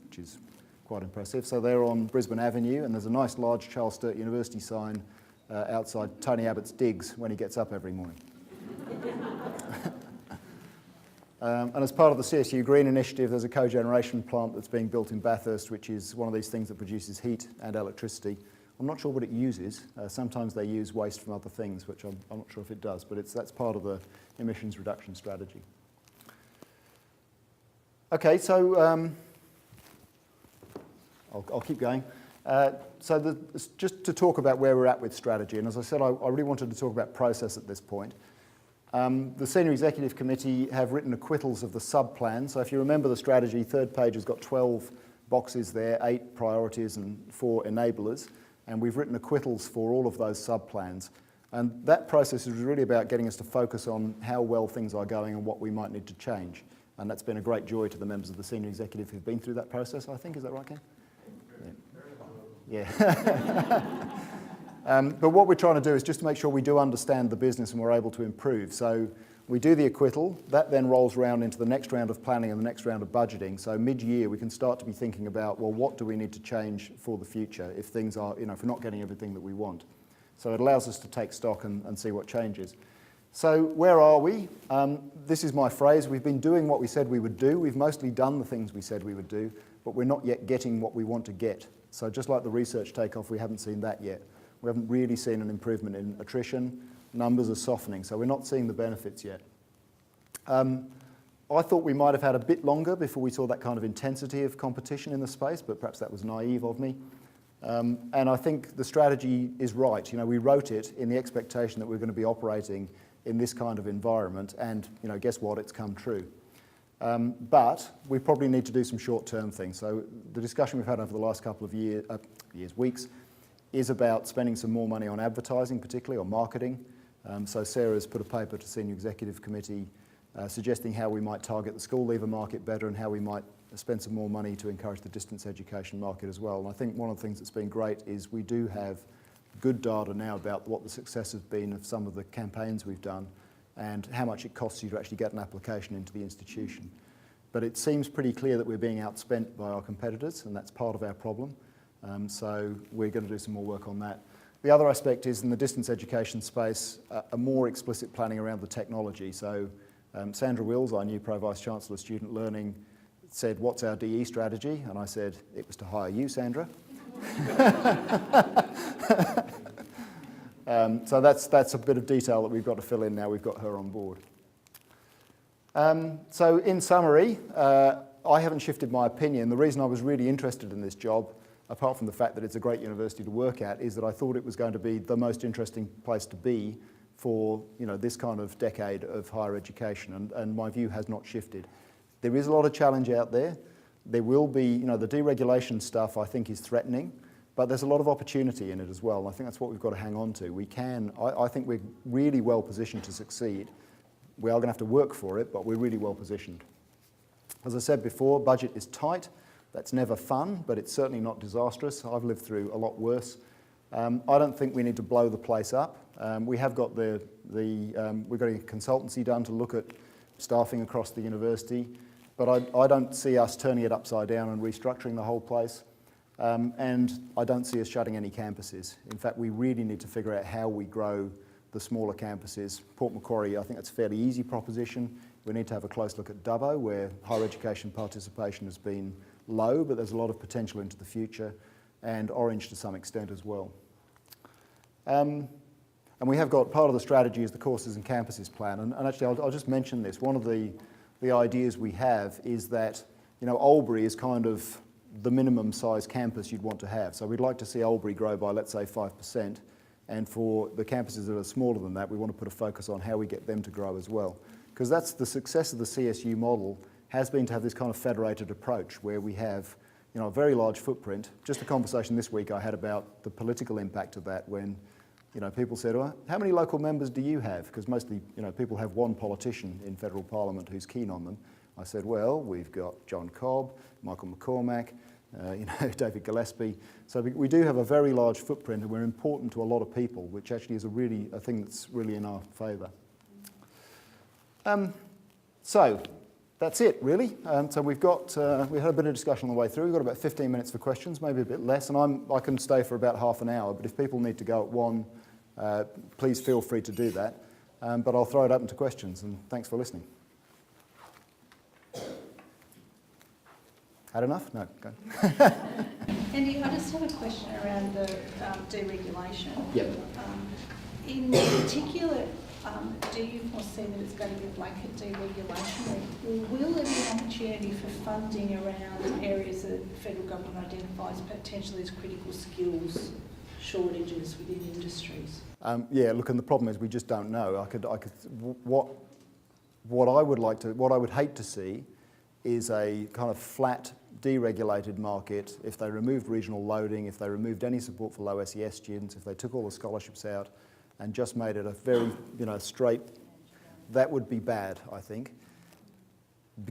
which is quite impressive. So they're on Brisbane Avenue, and there's a nice large Charles Sturt University sign outside Tony Abbott's digs when he gets up every morning. And as part of the CSU Green Initiative, there's a cogeneration plant that's being built in Bathurst, which is one of these things that produces heat and electricity. I'm not sure what it uses. Sometimes they use waste from other things, which I'm not sure if it does, but that's part of the emissions reduction strategy. Okay, so I'll keep going. Just to talk about where we're at with strategy, and as I said, I really wanted to talk about process at this point. The Senior Executive Committee have written acquittals of the sub-plan. So if you remember the strategy, third page has got 12 boxes there, 8 priorities and 4 enablers. And we've written acquittals for all of those sub-plans. And that process is really about getting us to focus on how well things are going and what we might need to change. And that's been a great joy to the members of the Senior Executive who've been through that process, I think. Is that right, Ken? Yeah. But what we're trying to do is just to make sure we do understand the business and we're able to improve. So we do the acquittal, that then rolls around into the next round of planning and the next round of budgeting. So mid-year we can start to be thinking about, well, what do we need to change for the future if things are, if we're not getting everything that we want. So it allows us to take stock and see what changes. So where are we? This is my phrase, we've been doing what we said we would do. We've mostly done the things we said we would do, but we're not yet getting what we want to get. So just like the research takeoff, we haven't seen that yet. We haven't really seen an improvement in attrition. Numbers are softening, so we're not seeing the benefits yet. I thought we might have had a bit longer before we saw that kind of intensity of competition in the space, but perhaps that was naive of me. And I think the strategy is right. You know, we wrote it in the expectation that we're going to be operating in this kind of environment, and guess what? It's come true. But we probably need to do some short-term things. So the discussion we've had over the last couple of weeks, is about spending some more money on advertising, particularly, or marketing. So Sarah's put a paper to Senior Executive Committee suggesting how we might target the school leaver market better and how we might spend some more money to encourage the distance education market as well. And I think one of the things that's been great is we do have good data now about what the success has been of some of the campaigns we've done and how much it costs you to actually get an application into the institution. But it seems pretty clear that we're being outspent by our competitors, and that's part of our problem. So we're going to do some more work on that. The other aspect is in the distance education space, a more explicit planning around the technology. So Sandra Wills, our new Pro Vice-Chancellor of Student Learning, said, "What's our DE strategy?" And I said, "It was to hire you, Sandra." So that's a bit of detail that we've got to fill in now we've got her on board. So in summary, I haven't shifted my opinion. The reason I was really interested in this job, apart from the fact that it's a great university to work at, is that I thought it was going to be the most interesting place to be for this kind of decade of higher education, and my view has not shifted. There is a lot of challenge out there. There will be, the deregulation stuff I think is threatening, but there's a lot of opportunity in it as well. And I think that's what we've got to hang on to. I think we're really well positioned to succeed. We are going to have to work for it, but we're really well positioned. As I said before, budget is tight. That's never fun, but it's certainly not disastrous. I've lived through a lot worse. I don't think we need to blow the place up. We have got we're getting a consultancy done to look at staffing across the university, but I don't see us turning it upside down and restructuring the whole place. And I don't see us shutting any campuses. In fact, we really need to figure out how we grow the smaller campuses. Port Macquarie, I think that's a fairly easy proposition. We need to have a close look at Dubbo, where higher education participation has been low, but there's a lot of potential into the future, and Orange to some extent as well. And we have got, part of the strategy is the courses and campuses plan. And actually, I'll just mention this. One of the ideas we have is that, Albury is kind of the minimum size campus you'd want to have. So we'd like to see Albury grow by, let's say, 5%. And for the campuses that are smaller than that, we want to put a focus on how we get them to grow as well. Because that's the success of the CSU model, has been to have this kind of federated approach where we have, a very large footprint. Just a conversation this week I had about the political impact of that when, people said, "Well, how many local members do you have?" Because mostly, people have one politician in federal parliament who's keen on them. I said, "Well, we've got John Cobb, Michael McCormack, David Gillespie." So we do have a very large footprint, and we're important to a lot of people, which actually is a thing that's really in our favour. So that's it, really. So we had a bit of discussion on the way through. We've got about 15 minutes for questions, maybe a bit less, and I can stay for about half an hour. But if people need to go at 1, please feel free to do that. But I'll throw it open to questions, and thanks for listening. Had enough? No, go. Andy, I just have a question around the deregulation. Yep. In particular, do you foresee that it's going to be a blanket deregulation, or will there be an opportunity for funding around areas that the federal government identifies potentially as critical skills shortages within industries? Look, and the problem is we just don't know. What I would hate to see is a kind of flat, deregulated market. If they removed regional loading, if they removed any support for low SES students, if they took all the scholarships out and just made it a very, straight, that would be bad, I think.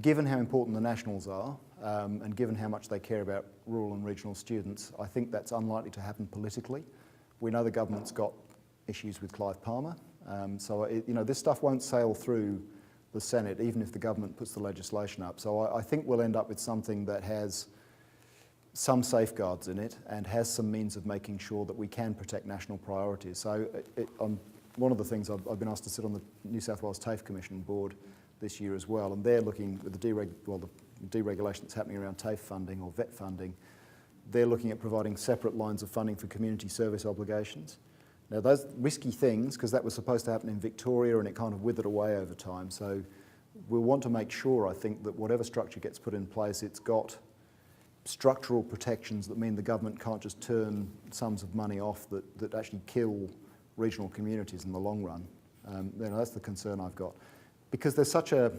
Given how important the nationals are, and given how much they care about rural and regional students, I think that's unlikely to happen politically. We know the government's got issues with Clive Palmer, so this stuff won't sail through the Senate, even if the government puts the legislation up. So I think we'll end up with something that has some safeguards in it and has some means of making sure that we can protect national priorities. So one of the things I've been asked to sit on the New South Wales TAFE Commission board this year as well, and they're looking at the deregulation that's happening around TAFE funding or VET funding. They're looking at providing separate lines of funding for community service obligations. Now, those risky things, because that was supposed to happen in Victoria and it kind of withered away over time. So we'll want to make sure, I think, that whatever structure gets put in place, it's got structural protections that mean the government can't just turn sums of money off that actually kill regional communities in the long run. That's the concern I've got. Because there's such a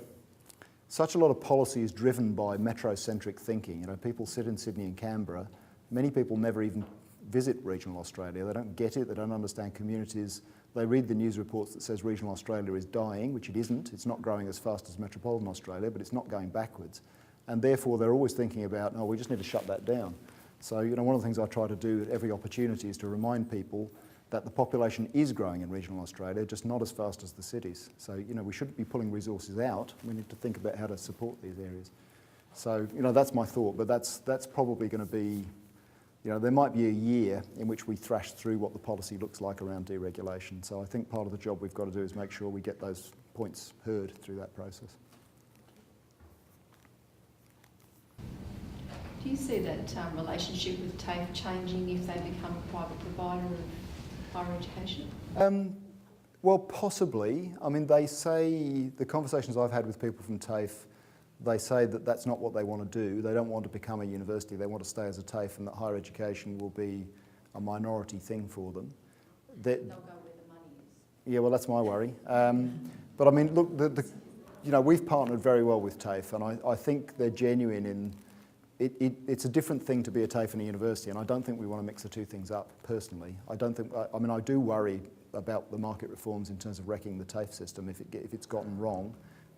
lot of policy is driven by metrocentric thinking. People sit in Sydney and Canberra. Many people never even visit regional Australia. They don't get it. They don't understand communities. They read the news reports that says regional Australia is dying, which it isn't. It's not growing as fast as metropolitan Australia, but it's not going backwards. and therefore they're always thinking about, oh, we just need to shut that down. So, one of the things I try to do at every opportunity is to remind people that the population is growing in regional Australia, just not as fast as the cities. So, we shouldn't be pulling resources out. We need to think about how to support these areas. So, that's my thought, but that's probably going to be, there might be a year in which we thrash through what the policy looks like around deregulation. So I think part of the job we've got to do is make sure we get those points heard through that process. Do you see that relationship with TAFE changing if they become a private provider of higher education? Well, possibly. I mean, they say, the conversations I've had with people from TAFE, they say that that's not what they want to do. They don't want to become a university. They want to stay as a TAFE, and that higher education will be a minority thing for them. They'll go where the money is. Yeah, well, that's my worry. But I mean, look, we've partnered very well with TAFE, and I think they're genuine in. It's a different thing to be a TAFE and a university, and I don't think we want to mix the two things up, personally. I do worry about the market reforms in terms of wrecking the TAFE system if it's gotten wrong.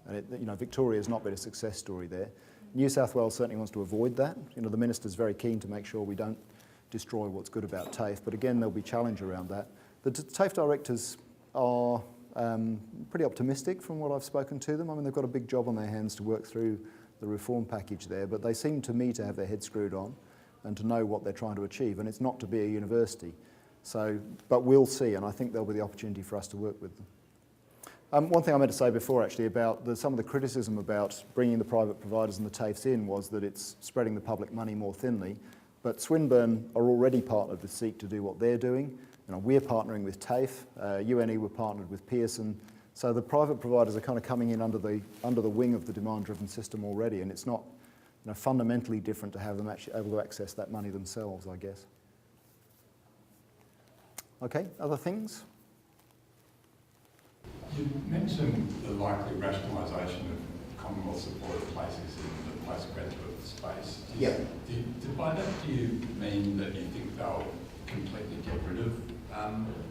And Victoria's not been a success story there. New South Wales certainly wants to avoid that. The Minister's very keen to make sure we don't destroy what's good about TAFE, but again, there'll be challenge around that. The TAFE directors are pretty optimistic from what I've spoken to them. I mean, they've got a big job on their hands to work through the reform package there, but they seem to me to have their head screwed on and to know what they're trying to achieve, and it's not to be a university. So, but we'll see, and I think there'll be the opportunity for us to work with them. One thing I meant to say before actually about some of the criticism about bringing the private providers and the TAFEs in was that it's spreading the public money more thinly, but Swinburne are already partnered with SEEK to do what they're doing. We're partnering with TAFE, UNE were partnered with Pearson. So the private providers are kind of coming in under the wing of the demand-driven system already, and it's not fundamentally different to have them actually able to access that money themselves, I guess. Okay, other things? You mentioned the likely rationalisation of Commonwealth-supported places in the postgraduate space. By that, do you mean that you think they'll completely get rid of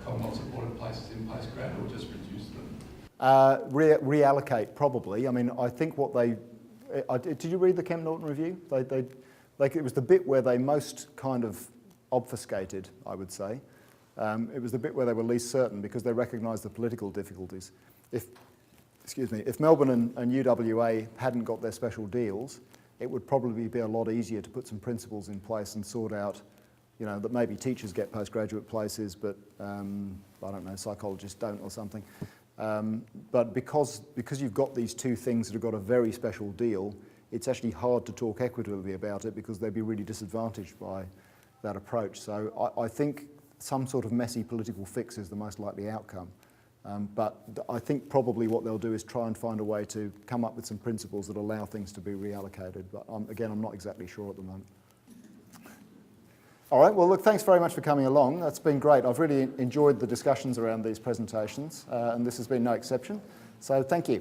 Commonwealth-supported places in postgrad, or just reduce them? Reallocate, probably. I mean, I think what they... did you read the Kemp Norton review? It was the bit where they most kind of obfuscated, I would say. It was the bit where they were least certain because they recognised the political difficulties. If Melbourne and UWA hadn't got their special deals, it would probably be a lot easier to put some principles in place and sort out, that maybe teachers get postgraduate places, but I don't know, psychologists don't or something. But because you've got these two things that have got a very special deal, it's actually hard to talk equitably about it because they'd be really disadvantaged by that approach. So I think some sort of messy political fix is the most likely outcome. But I think probably what they'll do is try and find a way to come up with some principles that allow things to be reallocated. But again, I'm not exactly sure at the moment. All right, well, look, thanks very much for coming along. That's been great. I've really enjoyed the discussions around these presentations, and this has been no exception. So thank you.